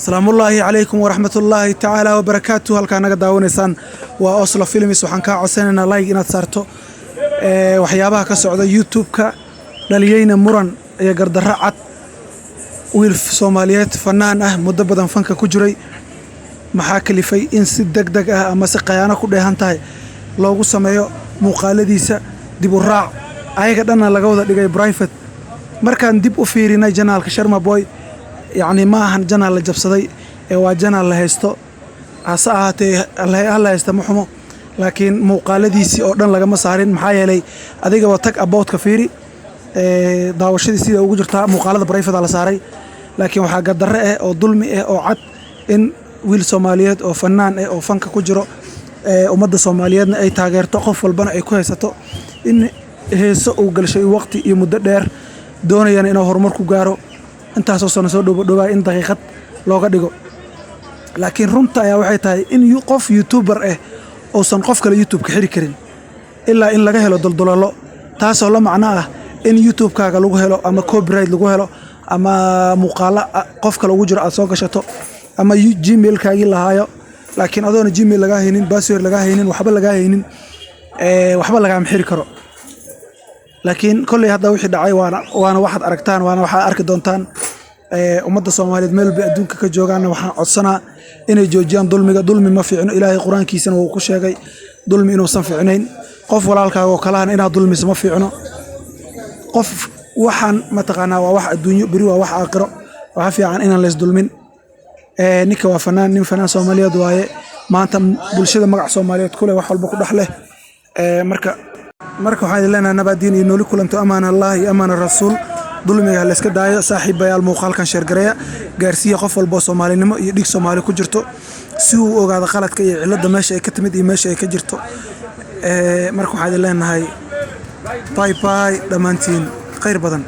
السلام الله عليكم ورحمة الله تعالى وبركاته. هل كان داونيسان وأصل فيلمس وحن كعسننا لايك إن تصارته وحيابها كسعودة يوتيوب كدليلين مرن يقدر رعت ويلف صوماليات فنان مدبدا فنك كجري محاكل في إن صدق أما سقيانا كده هنتاي لو سمعوا مقالديسة دب الرع أي قدرنا لقوة دقي برايفت مركان دب أفيرنا جنال كشرما بوي يعني ما هن جنال جبصدي وجنال لهستو عصاته الله يستمحمه لكن مقالديسي أردن لقى مسارين محايا لي أديك وتك أبوت كفيري داوشدي سيدا ugu jirta muuqaalada barayfada la saaray laakiin waxa qadar oo dulmi oo cad in wiil Soomaaliyeed oo fanaan oo fanka ku jiro ummadda Soomaaliyeedna ay taageerto qof walbana ay ku haysato in heeso uu galshay waqti iyo muddo dheer doonayaan inuu horumar ku gaaro intaas oo soo dhowaa in daqiiqad looga dhigo laakiin runta ayaa waxay tahay in qof YouTuber oo san qof kale YouTube ka xiri karin ilaa in laga helo daldalalo taas oo la macno ah in YouTube kaaga lagu helo ama copyright lagu helo ama muuqaala qof kale ugu jiro aad soo gashato ama Gmail kaagi lahaayo laakiin adoona Gmail laga haynin password laga haynin waxba laga haynin waxba laga xiri karo laakiin kulli hadda wixii dhacay waana waxaad aragtaan waana waxa arki doontaan ummadda Soomaaliyeed meel bay adduunka ka joogaan waxaan codsanaa inay joojiyaan dulmi ma fiicno Ilaahay quraankiisana uu ku sheegay dulmi inuu san fiicnayn qof walaalkaaga oo kala inaad dulmiso ma fiicno qof waxaan ma taqaanaa waa wax adduunyo bari waa wax aakhiro waxa fiican inaan lees dulmin ninka waa nin fanaan Soomaaliyeed waaye maanta bulshada magac Soomaaliyeed kule wax walba ku dhaxleh marka waxaan ilaahay nabadiin iyo nooli kulanto amaana Allah iyo amaana rasuul dulmiga la iska daayo saaxiibayaal muuqaalkan share gareeya gaarsiya qof walba Soomaalinimo iyo dhig Soomaali ku jirto si uu ogaado qaladka iyo cilada meesha ay ka timid iyo meesha ay ka jirto marka waxaan ilaahay باي باي دمانتين خير بدن